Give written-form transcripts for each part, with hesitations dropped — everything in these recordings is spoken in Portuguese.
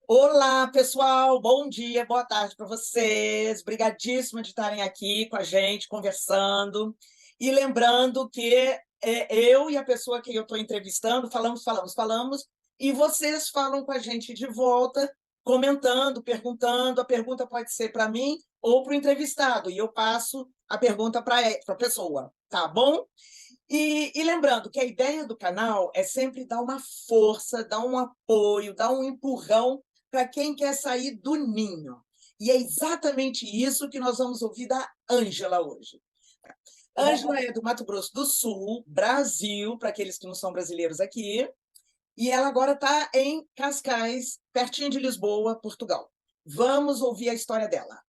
Olá, pessoal. Bom dia, boa tarde para vocês. Obrigadíssima de estarem aqui com a gente, conversando. E lembrando que eu e a pessoa que eu estou entrevistando falamos, e vocês falam com a gente de volta, comentando, perguntando. A pergunta pode ser para mim ou para o entrevistado, e eu passo a pergunta para a pessoa, tá bom? E lembrando que a ideia do canal é sempre dar uma força, dar um apoio, dar um empurrão para quem quer sair do ninho. E é exatamente isso que nós vamos ouvir da Ângela hoje. Ângela é do Mato Grosso do Sul, Brasil, para aqueles que não são brasileiros aqui, e ela agora está em Cascais, pertinho de Lisboa, Portugal. Vamos ouvir a história dela.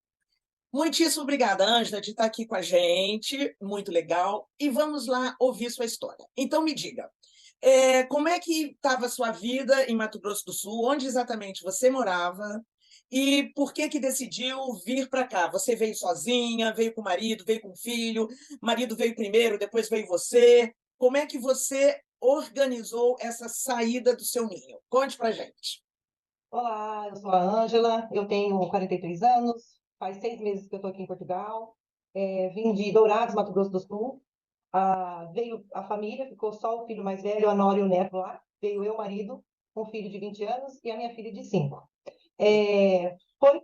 Muitíssimo obrigada, Ângela, de estar aqui com a gente, muito legal. E vamos lá ouvir sua história. Então, me diga, como é que estava a sua vida em Mato Grosso do Sul? Onde exatamente você morava? E por que que decidiu vir para cá? Você veio sozinha, veio com o marido, veio com o filho? O marido veio primeiro, depois veio você? Como é que você organizou essa saída do seu ninho? Conte para gente. Olá, eu sou a Ângela, eu tenho 43 anos, faz 6 meses que eu estou aqui em Portugal. Vim de Dourados, Mato Grosso do Sul. Veio a família, ficou só o filho mais velho, a nora e o neto lá. Veio eu, marido, um filho de 20 anos e a minha filha de 5. Foi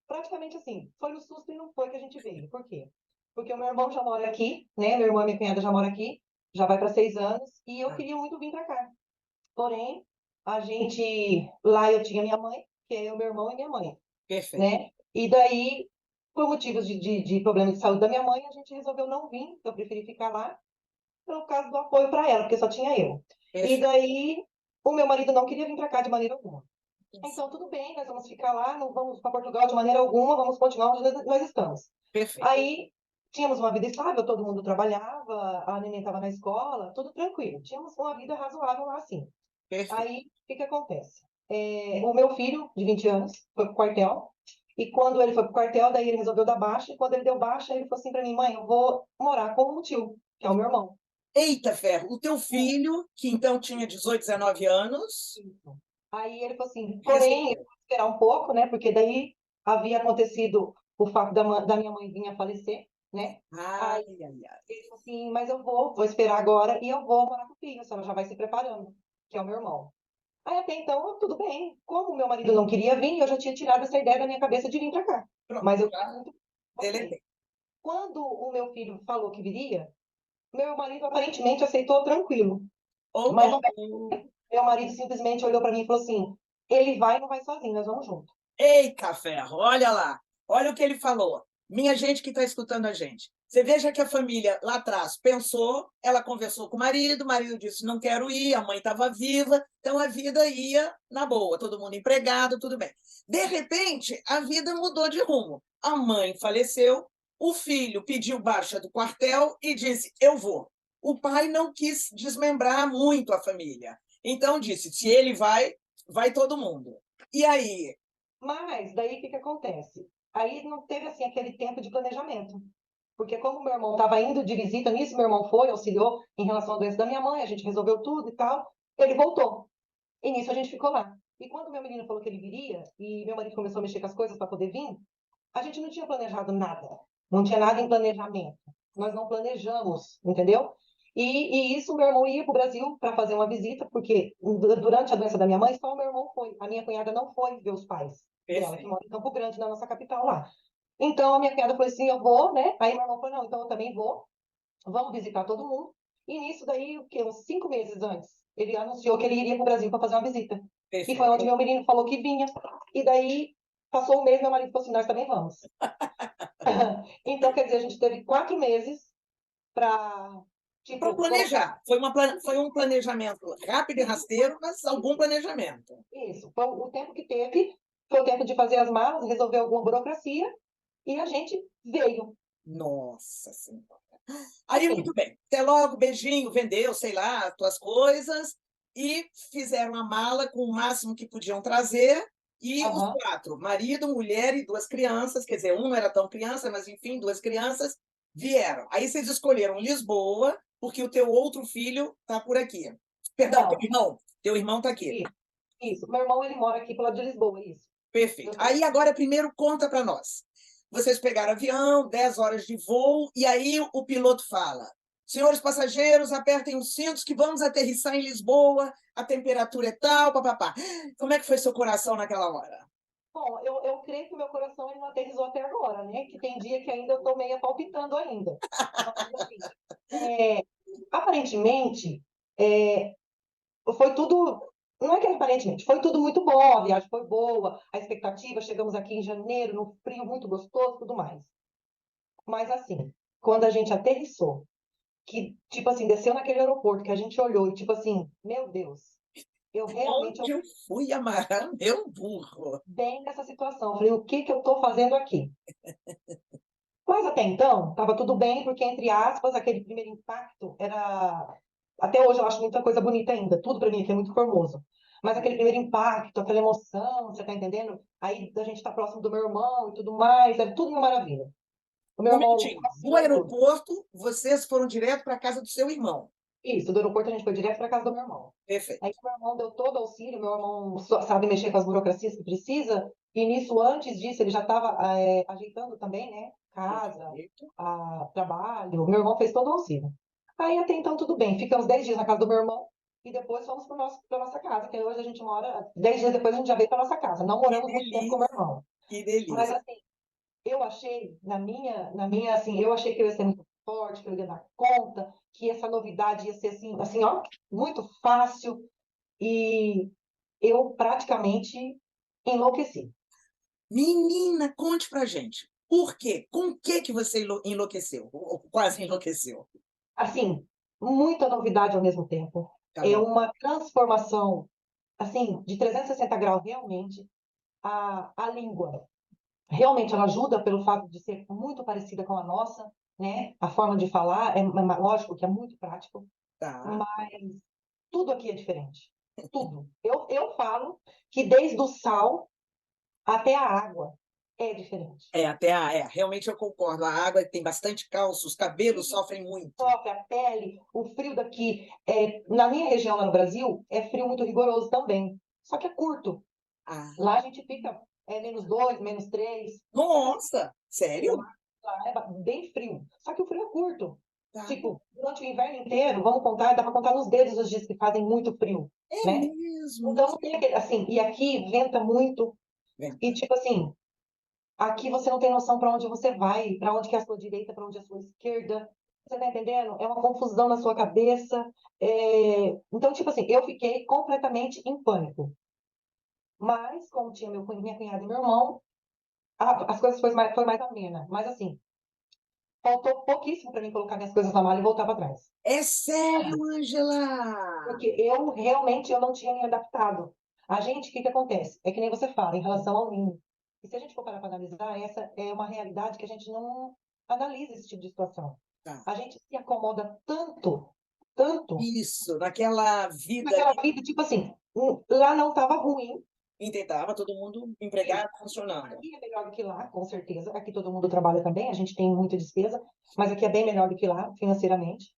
praticamente assim, foi no susto e não foi que a gente veio. Por quê? Porque o meu irmão já mora aqui, né? Meu irmão e minha cunhada já moram aqui, já vai para 6 anos, e eu Ah, queria muito vir para cá. Porém, lá eu tinha minha mãe, que é o meu irmão e minha mãe, perfeito. né? E daí, por motivos de problema de saúde da minha mãe, a gente resolveu não vir, eu preferi ficar lá, pelo caso do apoio para ela, porque só tinha eu. E Perfeito. daí, o meu marido não queria vir para cá de maneira alguma. Então, tudo bem, nós vamos ficar lá, não vamos para Portugal de maneira alguma, vamos continuar onde nós estamos. Perfeito. Aí, tínhamos uma vida estável, todo mundo trabalhava, a neném estava na escola, tudo tranquilo. Tínhamos uma vida razoável lá, assim. Perfeito. Aí, o que que acontece? O meu filho, de 20 anos, foi pro quartel. E quando ele foi pro quartel, daí ele resolveu dar baixa. E quando ele deu baixa, ele falou assim para mim, mãe, eu vou morar com o tio, que é o meu irmão. Eita ferro, o teu filho, que então tinha 18, 19 anos, Isso. Aí ele falou assim, porém, eu resolveu. vou esperar um pouco, né? Porque daí havia acontecido o fato da minha mãe vir a falecer, né? Ai, Aí ai, ai. ele falou assim, mas eu vou esperar agora e eu vou morar com o filho, a senhora já vai se preparando, que é o meu irmão. Aí até então, tudo bem. Como meu marido não queria vir, eu já tinha tirado essa ideia da minha cabeça de vir para cá. Pronto, Mas eu queria já muito você. deletei. Quando o meu filho falou que viria, meu marido aparentemente aceitou tranquilo. Oh, Mas não, oh. meu marido simplesmente olhou para mim e falou assim: ele vai e não vai sozinho, nós vamos junto. Eita ferro, olha lá, olha o que ele falou. Minha gente que está escutando a gente. Você veja que a família lá atrás pensou, ela conversou com o marido disse: não quero ir, a mãe estava viva, então a vida ia na boa, todo mundo empregado, tudo bem. De repente, a vida mudou de rumo. A mãe faleceu, o filho pediu baixa do quartel e disse: eu vou. O pai não quis desmembrar muito a família, então disse: se ele vai, vai todo mundo. E aí, Mas daí o que que acontece? Aí não teve assim aquele tempo de planejamento. Porque como meu irmão estava indo de visita, nisso meu irmão foi, auxiliou em relação à doença da minha mãe, a gente resolveu tudo e tal, ele voltou. E nisso a gente ficou lá. E quando meu menino falou que ele viria, e meu marido começou a mexer com as coisas para poder vir, a gente não tinha planejado nada. Não tinha nada em planejamento. Nós não planejamos, entendeu? E isso, meu irmão ia para o Brasil para fazer uma visita, porque durante a doença da minha mãe, só o meu irmão foi. A minha cunhada não foi ver os pais dela, que perfeito. mora em Campo Grande, na nossa capital lá. Então, a minha cunhada falou assim, eu vou, né? Aí meu irmão falou, não, então eu também vou. Vamos visitar todo mundo. E nisso daí, o quê? Uns 5 meses antes, ele anunciou que ele iria para o Brasil para fazer uma visita. E foi onde Perfeito. meu menino falou que vinha. E daí, passou um mês, meu marido falou assim, nós também vamos. Então, quer dizer, a gente teve 4 meses para, Para tipo, colocar planejar. Foi um planejamento rápido e rasteiro, mas algum planejamento. isso. Foi o tempo que teve, foi o tempo de fazer as malas, resolver alguma burocracia, e a gente veio. Nossa Senhora. Aí, Assim, muito bem. Até logo, beijinho, vendeu, sei lá, as tuas coisas e fizeram a mala com o máximo que podiam trazer. E os aham. quatro, marido, mulher e duas crianças, quer dizer, um não era tão criança, mas enfim, duas crianças vieram. Aí vocês escolheram Lisboa, porque o teu outro filho está por aqui. Perdão, Não, teu irmão está aqui. isso. Isso. Meu irmão, ele mora aqui pro lado de Lisboa, isso. Perfeito. Aí agora primeiro conta para nós. Vocês pegaram avião, 10 horas de voo, e aí o piloto fala: senhores passageiros, apertem os cintos que vamos aterrissar em Lisboa, a temperatura é tal, papapá. Como é que foi seu coração naquela hora? Bom, eu creio que o meu coração ele não aterrissou até agora, né? Que tem dia que ainda eu tô meio palpitando ainda. Mas, assim, é, aparentemente, é, foi tudo. Não é que aparentemente, foi tudo muito bom, a viagem foi boa, a expectativa, chegamos aqui em janeiro, no frio muito gostoso, tudo mais. Mas assim, quando a gente aterrissou, que, tipo assim, desceu naquele aeroporto, que a gente olhou e, tipo assim, meu Deus, eu realmente, Onde eu fui amarrar meu burro? bem nessa situação. Eu falei, o que que eu estou fazendo aqui? Mas até então, estava tudo bem, porque, entre aspas, aquele primeiro impacto era. Até hoje eu acho muita coisa bonita ainda, tudo para mim aqui é muito formoso. Mas aquele primeiro impacto, aquela emoção, você tá entendendo? Aí da gente estar próximo do meu irmão e tudo mais, era tudo uma maravilha. O meu Um irmão, minutinho. Do caçulo, aeroporto, vocês foram direto para a casa do seu irmão. isso, do aeroporto a gente foi direto para casa do meu irmão. Aí Perfeito. o meu irmão deu todo o auxílio, meu irmão sabe mexer com as burocracias que precisa, e nisso, antes disso, ele já estava ajeitando também, né? Casa, Perfeito. trabalho, meu irmão fez todo o auxílio. Aí até então tudo bem, ficamos 10 dias na casa do meu irmão, e depois fomos para nossa casa, que hoje a gente mora, 10 dias depois a gente já veio para nossa casa. Não Que moramos muito tempo com o meu delícia, irmão. que Mas delícia. assim, eu achei, assim, eu achei que eu ia ser muito forte, que eu ia dar conta, que essa novidade ia ser assim, ó, muito fácil, e eu praticamente enlouqueci. Menina, conte pra gente. Por quê? Com o que que você enlouqueceu? Ou quase enlouqueceu? Assim, muita novidade ao mesmo tempo. Tá É bom. uma transformação, assim, de 360 graus, realmente. A língua, realmente, ela ajuda pelo fato de ser muito parecida com a nossa, né? A forma de falar, lógico que é muito prático, Tá. mas tudo aqui é diferente. Tudo. Eu falo que desde o sal até a água é diferente. Realmente eu concordo. A água tem bastante cálcio, os cabelos E sofrem muito. sofre a pele, o frio daqui, na minha região lá no Brasil, é frio muito rigoroso também. Só que é curto. Ah, Lá a gente fica -2, -3. Só que assim, nossa, sério? lá é bem frio. Só que o frio é curto. Tá. Tipo, durante o inverno inteiro, vamos contar, dá para contar nos dedos os dias que fazem muito frio, É né? mesmo, não Então, não tem sei. aquele, assim, e aqui venta muito, Vem. e tipo assim, aqui você não tem noção para onde você vai, para onde que é a sua direita, para onde é a sua esquerda. Você tá entendendo? É uma confusão na sua cabeça. Então, tipo assim, eu fiquei completamente em pânico. Mas, como tinha minha cunhada e meu irmão, as coisas foi mais amena. Mas, assim, faltou pouquíssimo para mim colocar minhas coisas na mala e voltar para trás. É sério, Ângela? Porque eu realmente eu não tinha me adaptado. A gente, o que que acontece? É que nem você fala, em relação ao ninho. E se a gente for parar para analisar, essa é uma realidade que a gente não analisa esse tipo de situação. Tá. A gente se acomoda tanto, tanto, Isso, naquela vida naquela ali, vida, tipo assim, lá não estava ruim. tentava todo mundo Isso. empregado, funcionando. Aqui é melhor do que lá, com certeza. Aqui todo mundo trabalha também, a gente tem muita despesa, mas aqui é bem melhor do que lá, financeiramente.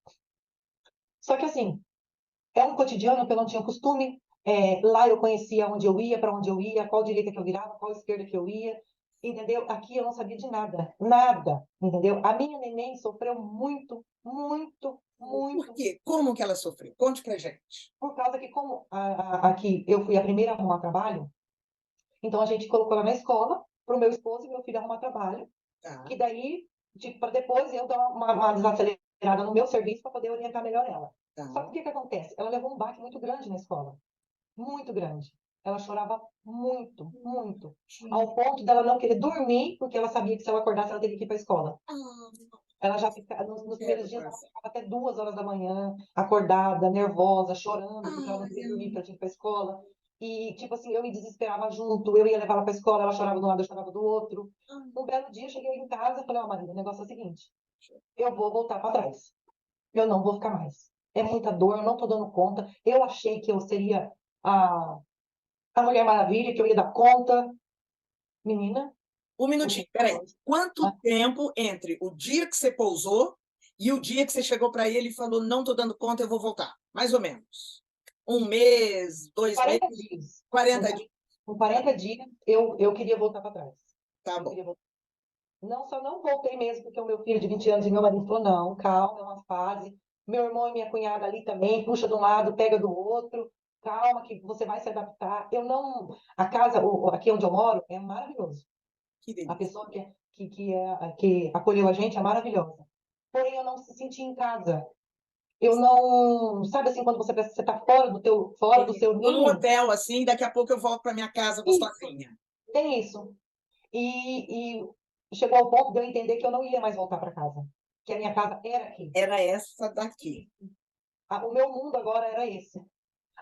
Só que assim, é um cotidiano que eu não tinha costume. Lá eu conhecia onde eu ia, para onde eu ia, qual direita que eu virava, qual esquerda que eu ia, entendeu? Aqui eu não sabia de nada, nada, entendeu? A minha neném sofreu muito, muito, Por muito, quê? Como que ela sofreu? Conte pra gente. por causa que como aqui eu fui a primeira a arrumar trabalho, então a gente colocou ela na escola para o meu esposo e meu filho arrumar trabalho, Tá, que daí, tipo, para depois eu dar uma desacelerada no meu serviço para poder orientar melhor ela. Só que o tá. que que acontece? Ela levou um baque muito grande na escola. Muito grande. Ela chorava muito, muito. Ao ponto dela não querer dormir, porque ela sabia que se ela acordasse, ela teria que ir para a escola. Ah, Ela já ficava, nos quebra primeiros o dias, ela coração. ficava até 2 horas da manhã, acordada, nervosa, chorando, porque ela não Ai, queria dormir, porque ela Ângela. tinha que ir para a escola. E, tipo assim, eu me desesperava junto, eu ia levar ela para a escola, ela chorava de um lado, eu chorava do outro. Um belo dia, eu cheguei em casa e falei, ó, Maria, o negócio é o seguinte, eu vou voltar para trás. Eu não vou ficar mais. É muita dor, eu não tô dando conta. Eu achei que eu seria a a Mulher Maravilha, que eu ia dar conta. Menina, Um o dia minutinho, peraí. foi. Quanto Ah, tempo entre o dia que você pousou e o dia que você chegou para ele e falou: não estou dando conta, eu vou voltar? Mais ou menos. Um mês, 2 meses, 40 dias. 40 dias? Com 40 dias, eu queria voltar para trás. Tá Eu bom. queria voltar. Não, só não voltei mesmo, porque o meu filho de 20 anos e meu marido falou, não, calma, é uma fase. Meu irmão e minha cunhada ali também, puxa de um lado, pega do outro. Calma, que você vai se adaptar. Eu não... A casa, aqui onde eu moro, é maravilhoso. Que A delícia. pessoa que acolheu a gente é maravilhosa. Porém, eu não se senti em casa. Eu não... Sabe assim, quando você pensa que você está fora do seu Estou num ninho? hotel, assim, daqui a pouco eu volto para minha casa Isso, gostosinha. tem isso. E chegou ao ponto de eu entender que eu não ia mais voltar para casa, que a minha casa era aqui. Era essa daqui. E o meu mundo agora era esse.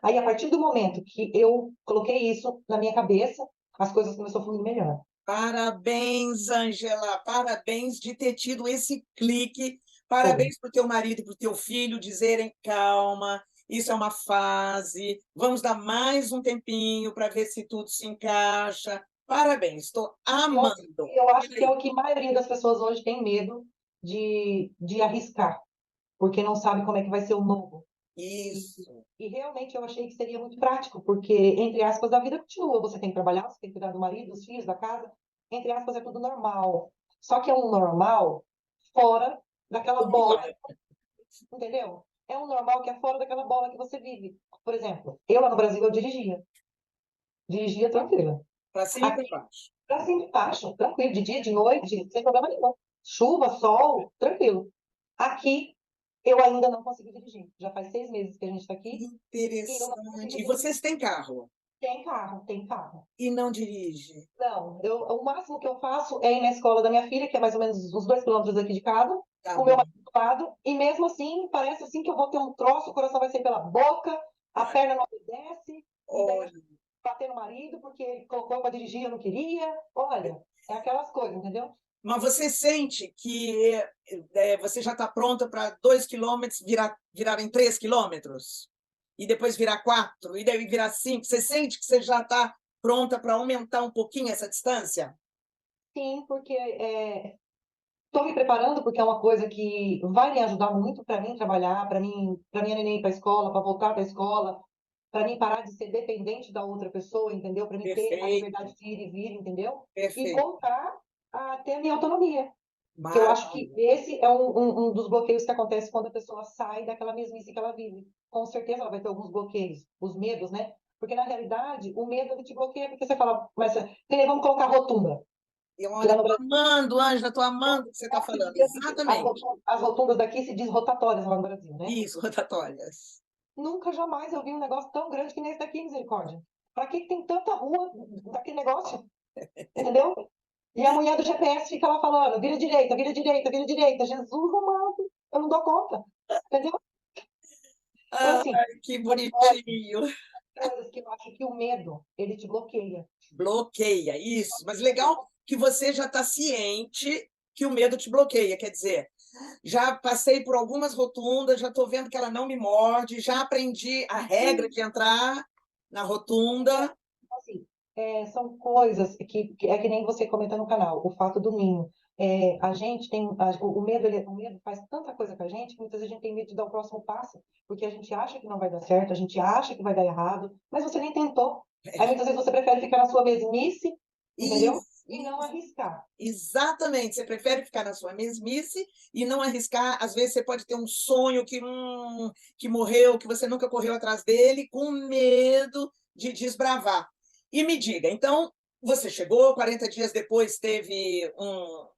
Aí, a partir do momento que eu coloquei isso na minha cabeça, as coisas começaram a fluir melhor. Parabéns, Ângela. Parabéns de ter tido esse clique. Foi. Parabéns para o teu marido e para o teu filho dizerem calma, isso é uma fase. Vamos dar mais um tempinho para ver se tudo se encaixa. Parabéns, estou Eu, amando. eu E acho que é aí? o que a maioria das pessoas hoje tem medo de arriscar, porque não sabe como é que vai ser o novo. E, Isso. e realmente eu achei que seria muito prático, porque, entre aspas, a vida continua. Você tem que trabalhar, você tem que cuidar do marido, dos filhos, da casa. Entre aspas, é tudo normal. Só que é um normal fora daquela Como bola, é? entendeu? É um normal que é fora daquela bola que você vive. Por exemplo, eu lá no Brasil eu dirigia tranquila. Para cima e para Aqui, baixo. pra cima e baixo, tranquilo, de dia, de noite, sem problema nenhum. Chuva, sol, tranquilo. Aqui, eu ainda não consegui dirigir. Já faz 6 meses que a gente está aqui e eu não consigo Interessante. E dirigir. vocês têm carro? Tem carro, tem carro. E não dirige? Não, o máximo que eu faço é ir na escola da minha filha, que é mais ou menos uns 2 quilômetros aqui de casa, Tá com o meu bom. marido do lado, e mesmo assim, parece assim que eu vou ter um troço, o coração vai sair pela boca, a perna não obedece, e daí eu Olha, bater no marido porque ele colocou para dirigir, eu não queria. Olha, é aquelas coisas, entendeu? mas você sente que você já está pronta para 2 quilômetros virarem 3 quilômetros? E depois virar 4, e daí virar 5? Você sente que você já está pronta para aumentar um pouquinho essa distância? Sim, porque estou me preparando, porque é uma coisa que vai me ajudar muito para mim trabalhar, para minha neném ir para a escola, para voltar para a escola, para mim parar de ser dependente da outra pessoa, entendeu? Para mim ter a Perfeito, liberdade de ir e vir, entendeu? E perfeito. voltar a ter a minha autonomia. Que eu acho que Maravilha. esse é um dos bloqueios que acontece quando a pessoa sai daquela mesmice que ela vive. Com certeza ela vai ter alguns bloqueios, os medos, né? Porque na realidade o medo ele te bloqueia, porque você fala, mas vamos colocar rotunda. Eu, Que olha, lá no estou Brasil, amando, Ângela, estou amando o que você está se falando. dizia assim que Exatamente. as rotundas daqui se diz rotatórias lá no Brasil, né? Isso, rotatórias. Nunca jamais eu vi um negócio tão grande que nem esse daqui, misericórdia. Pra que tem tanta rua daquele negócio? Entendeu? E a mulher do GPS fica lá falando, vira direita, vira direita, vira direita. Jesus amado, eu não dou conta. Entendeu? Então, assim, Ai, que bonitinho. coisas que eu acho que o medo, ele te bloqueia. Bloqueia, isso. Mas legal que você já está ciente que o medo te bloqueia. Quer dizer, já passei por algumas rotundas, já estou vendo que ela não me morde, já aprendi a regra de entrar na rotunda. Assim, são coisas que é que nem você comenta no canal, o fato do ninho. A gente tem o medo, o medo faz tanta coisa com a gente que muitas vezes a gente tem medo de dar o próximo passo, porque a gente acha que não vai dar certo, a gente acha que vai dar errado, mas você nem tentou. Aí muitas vezes você prefere ficar na sua mesmice, entendeu? Isso, E não isso. arriscar. Exatamente, você prefere ficar na sua mesmice e não arriscar. Às vezes você pode ter um sonho que morreu, que você nunca correu atrás dele, com medo de desbravar. E me diga, então, você chegou, 40 dias depois teve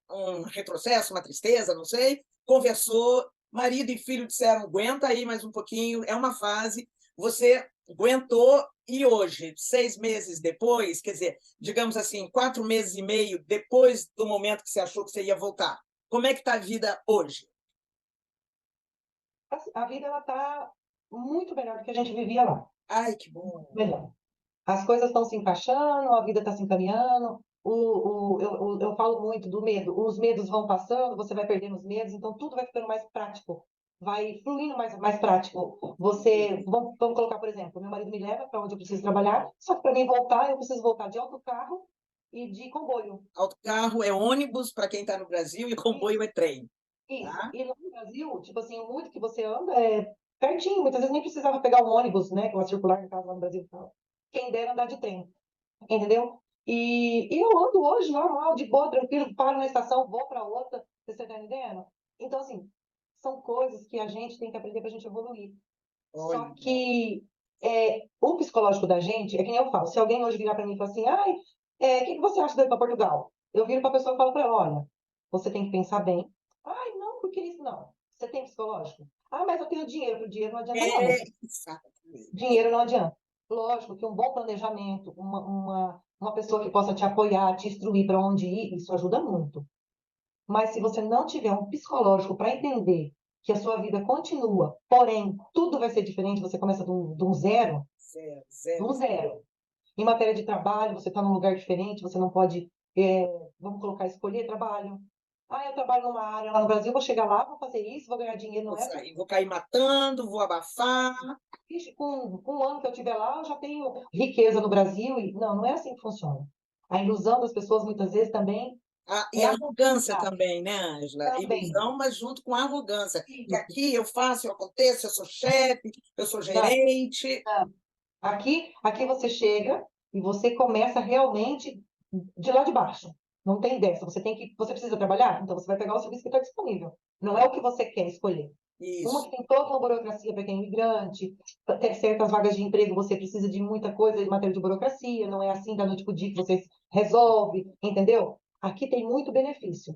um retrocesso, uma tristeza, não sei, conversou, marido e filho disseram, aguenta aí mais um pouquinho, é uma fase, você aguentou, e hoje, 6 meses depois, quer dizer, digamos assim, 4 meses e meio depois do momento que você achou que você ia voltar. Como é que está a vida hoje? A vida ela tá muito melhor do que a gente vivia lá. Ai, que bom. Melhor. As coisas estão se encaixando, a vida está se encaminhando. Eu falo muito do medo. Os medos vão passando, você vai perdendo os medos, então tudo vai ficando mais prático, vai fluindo mais prático. Vamos colocar, por exemplo, meu marido me leva para onde eu preciso trabalhar, só que para mim voltar, eu preciso voltar de autocarro e de comboio. Autocarro é ônibus para quem está no Brasil e comboio Isso, é trem. isso. Tá? E lá no Brasil, tipo assim, muito que você anda pertinho, muitas vezes nem precisava pegar um ônibus, né, que é uma circular, no caso lá no Brasil. Quem dera andar de trem, entendeu? E eu ando hoje normal, de boa, tranquilo, paro na estação, vou para outra, você está entendendo? Então, assim, são coisas que a gente tem que aprender para a gente evoluir. Olha, Só que o psicológico da gente, é que nem eu falo, se alguém hoje virar para mim e falar assim, ai, o que você acha de ir para Portugal? Eu viro para a pessoa e falo para ela, olha, você tem que pensar bem. Ai, não, porque isso não. Você tem psicológico? Ah, mas eu tenho dinheiro, o dinheiro não adianta não, meu filho. exatamente. Dinheiro não adianta. Lógico que um bom planejamento, uma pessoa que possa te apoiar, te instruir para onde ir, isso ajuda muito. Mas se você não tiver um psicológico para entender que a sua vida continua, porém, tudo vai ser diferente, você começa de um zero, Zero, de um zero. zero. Em matéria de trabalho, você está num lugar diferente, você não pode, vamos colocar, escolher trabalho. Ah, eu trabalho numa área lá no Brasil, vou chegar lá, vou fazer isso, vou ganhar dinheiro, Vou não é assim. sair, vou cair matando, vou abafar. Ixi, com um ano que eu tiver lá, eu já tenho riqueza no Brasil. E não, não é assim que funciona. A ilusão das pessoas, muitas vezes, também E é a arrogância acreditar. também, né, Ângela? Também. Ilusão, mas junto com a arrogância. Que Isso. aqui eu faço, eu aconteço, eu sou chefe, eu sou Não, gerente. não. Aqui você chega e você começa realmente de lá de baixo. Não tem dessa. Você precisa trabalhar? Então você vai pegar o serviço que está disponível. Não é o que você quer escolher. Uma Isso. que tem toda uma burocracia para quem é imigrante, para ter certas vagas de emprego, você precisa de muita coisa em matéria de burocracia, não é assim da noite para o dia que você resolve, entendeu? Aqui tem muito benefício.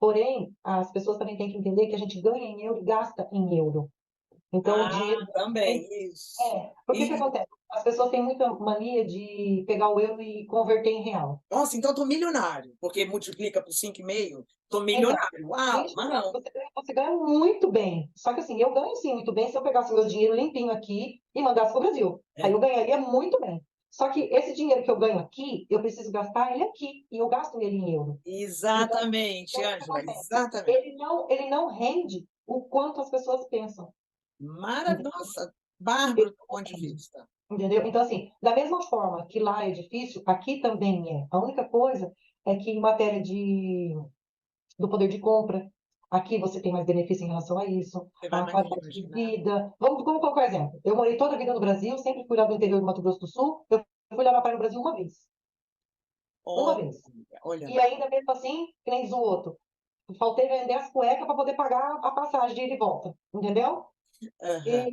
Porém, as pessoas também têm que entender que a gente ganha em euro e gasta em euro. Então, o dinheiro Também, isso. porque que E, acontece? As pessoas têm muita mania de pegar o euro e converter em real. nossa, então estou milionário, porque multiplica por 5,5, estou Então, milionário. Uau, gente, mas não. você ganha muito bem. Só que assim, eu ganho sim muito bem se eu pegasse meu dinheiro limpinho aqui e mandasse para o Brasil. Aí É, eu ganharia muito bem. Só que esse dinheiro que eu ganho aqui, eu preciso gastar ele aqui. E eu gasto ele em euro. Então, exatamente, então o que Ângela, acontece? exatamente. Ele não rende o quanto as pessoas pensam. Nossa, bárbaro do ponto de vista. Entendeu? Então, assim, da mesma forma que lá é difícil, aqui também é. A única coisa é que em matéria do poder de compra, aqui você tem mais benefício em relação a isso, Você vai a mais qualidade de longe, né? vida. Vamos colocar um exemplo. Eu morei toda a vida no Brasil, sempre fui lá do interior do Mato Grosso do Sul, eu fui lá na praia no Brasil uma vez. Uma Olha, vez. olha E lá. ainda mesmo assim, que nem diz o outro. Faltei vender as cuecas para poder pagar a passagem de ida e volta. Entendeu? Aham.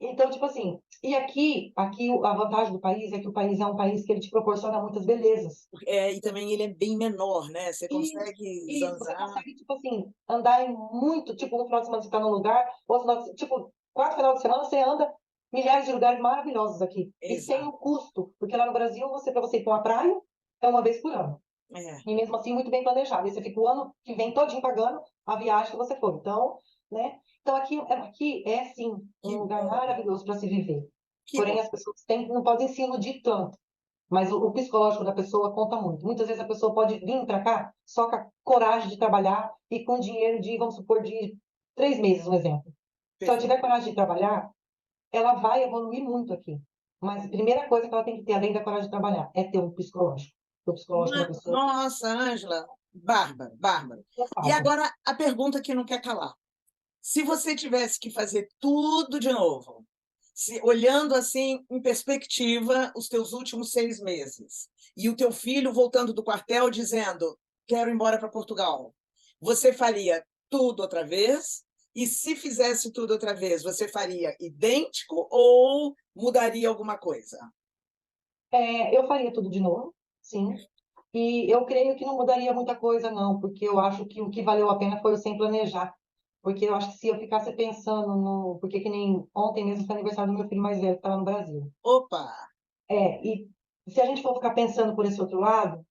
Então, tipo assim, e aqui a vantagem do país é que o país é um país que ele te proporciona muitas belezas. E também ele é bem menor, né? Você Isso, consegue isso, você zanzar. consegue, tipo assim, andar em muito, tipo, um final de semana você está num lugar, outro final de, tipo, 4 final de semana você anda milhares de lugares maravilhosos aqui. E sem o Exato. custo, porque lá no Brasil, para você ir para uma praia, é uma vez por ano. É. E mesmo assim, muito bem planejado. E você fica o ano que vem todinho pagando a viagem que você for. Então, né? Então, aqui é, sim, Que um lugar bom, maravilhoso para se viver. que bom. Porém, as pessoas não podem se iludir tanto. Mas o psicológico da pessoa conta muito. Muitas vezes a pessoa pode vir para cá só com a coragem de trabalhar e com dinheiro de, vamos supor, de 3 meses, um exemplo. Se ela tiver Perfeito. coragem de trabalhar, ela vai evoluir muito aqui. Mas a primeira coisa que ela tem que ter, além da coragem de trabalhar, é ter um psicológico. O psicológico da pessoa Nossa, Ângela, bárbaro, bárbaro. não E falta. agora a pergunta que não quer calar. Se você tivesse que fazer tudo de novo, olhando assim em perspectiva os teus últimos 6 meses, e o teu filho voltando do quartel dizendo: quero ir embora para Portugal, você faria tudo outra vez? E se fizesse tudo outra vez, você faria idêntico ou mudaria alguma coisa? Eu faria tudo de novo, sim. E eu creio que não mudaria muita coisa, não, porque eu acho que o que valeu a pena foi o sem planejar. Porque eu acho que se eu ficasse pensando no. Porque que nem ontem mesmo foi aniversário do meu filho mais velho, que estava no Brasil. Opa, E se a gente for ficar pensando por esse outro lado,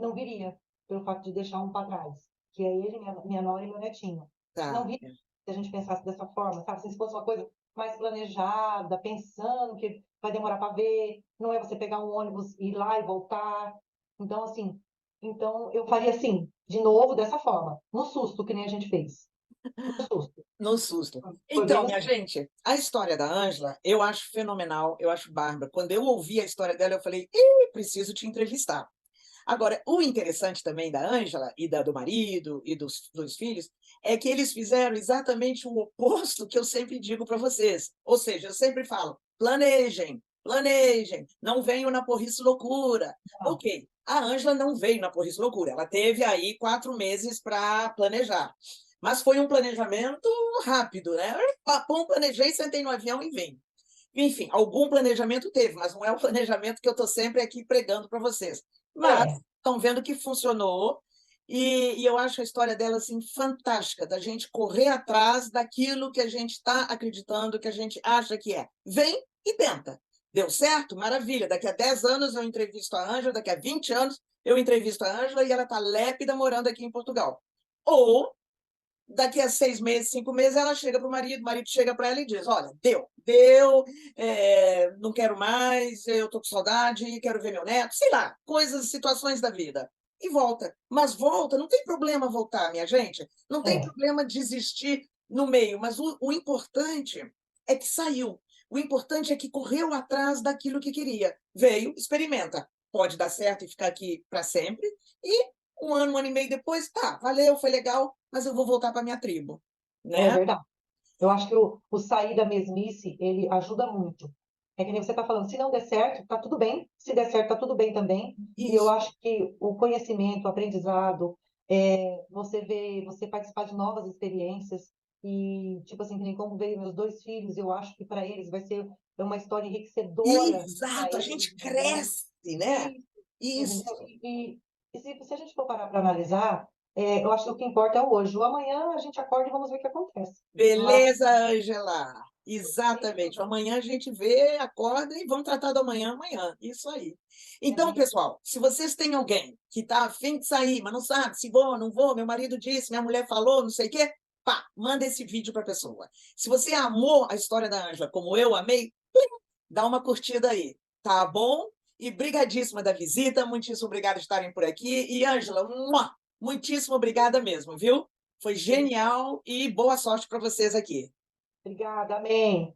não viria, pelo fato de deixar um para trás, que é ele, minha nora e meu netinho. Não tá. viria se a gente pensasse dessa forma, sabe? Se fosse uma coisa mais planejada, pensando que vai demorar para ver, não é você pegar um ônibus, ir lá e voltar. Então, assim, então eu faria assim, de novo, dessa forma, no susto, que nem a gente fez. No susto. No susto. Foi bem Então, no minha susto. gente, a história da Ângela eu acho fenomenal, eu acho bárbara. Quando eu ouvi a história dela, eu falei: Ih, preciso te entrevistar. Agora, o interessante também da Ângela e do marido e dos filhos é que eles fizeram exatamente o oposto que eu sempre digo para vocês. Ou seja, eu sempre falo: planejem, planejem, não venham na porrice loucura. Não, Ok, a Ângela não veio na porrice loucura, ela teve aí 4 meses para planejar. Mas foi um planejamento rápido, né? Papum, planejei, sentei no avião e vim. Enfim, algum planejamento teve, mas não é o planejamento que eu estou sempre aqui pregando para vocês. Mas é, estão vendo que funcionou, e eu acho a história dela assim, fantástica, da gente correr atrás daquilo que a gente está acreditando, que a gente acha que é. Vem e tenta. Deu certo? Maravilha. Daqui a 10 anos eu entrevisto a Ângela, daqui a 20 anos eu entrevisto a Ângela e ela está lépida morando aqui em Portugal. Ou daqui a 6 meses, 5 meses, ela chega para o marido chega para ela e diz: olha, deu, não quero mais, eu estou com saudade, quero ver meu neto, sei lá, coisas, situações da vida. E volta. Mas volta, não tem problema voltar, minha gente. Não tem é, problema desistir no meio, mas o importante é que saiu. O importante é que correu atrás daquilo que queria. Veio, experimenta. Pode dar certo e ficar aqui para sempre, e um ano e meio depois, tá, valeu, foi legal, mas eu vou voltar para minha tribo, é né? verdade. Eu acho que o sair da mesmice, ele ajuda muito. É que nem você está falando, se não der certo, tá tudo bem. Se der certo, tá tudo bem também. E eu Isso, acho que o conhecimento, o aprendizado, você ver, você participar de novas experiências e, tipo assim, que nem como veio meus dois filhos, eu acho que para eles vai ser uma história enriquecedora para exato, a eles, gente entendeu? cresce, né? E, entendeu? Isso. E se a gente for parar para analisar, eu acho que o que importa é o hoje. O amanhã a gente acorda e vamos ver o que acontece. Mas Beleza, Ângela. Exatamente. Amanhã a gente vê, acorda e vamos tratar do amanhã amanhã. Isso aí. é Então, bem pessoal, se vocês têm alguém que está afim de sair, mas não sabe se vou, não vou, meu marido disse, minha mulher falou, não sei o quê, pá, manda esse vídeo para a pessoa. Se você amou a história da Ângela, como eu amei, dá uma curtida aí, tá bom? E brigadíssima da visita, muitíssimo obrigada de estarem por aqui. E, Ângela, muitíssimo obrigada mesmo, viu? Foi genial e boa sorte para vocês aqui. Obrigada, amém.